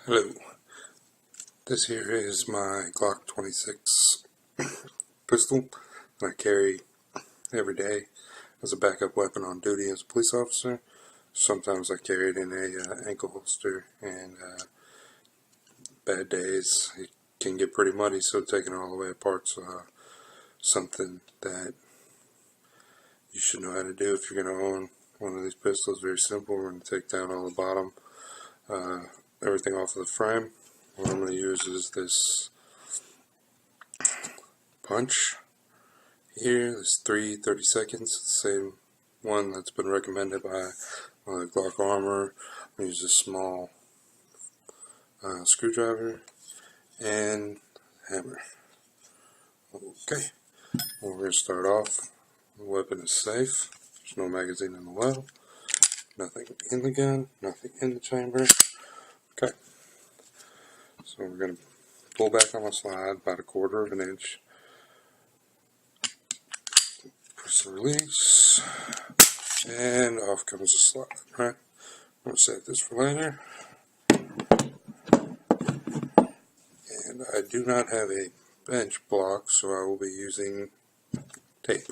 Hello, this here is my Glock 26 pistol that I carry every day as a backup weapon on duty as a police officer. Sometimes I carry it in a ankle holster, and bad days it can get pretty muddy, so taking it all the way apart's something that you should know how to do if you're going to own one of these pistols. Very simple. We're going to take down all the bottom, everything off of the frame. What I'm going to use is this punch here, this 30 seconds, the same one that's been recommended by Glock Armor. I'm going to use a small screwdriver and hammer. Okay, well, we're going to start off. The weapon is safe. There's no magazine in the well, nothing in the gun, nothing in the chamber. Okay, so we're going to pull back on the slide about 1/4 of an inch. Press the release, and off comes the slide. Right, I'm going to save this for later. And I do not have a bench block, so I will be using tape.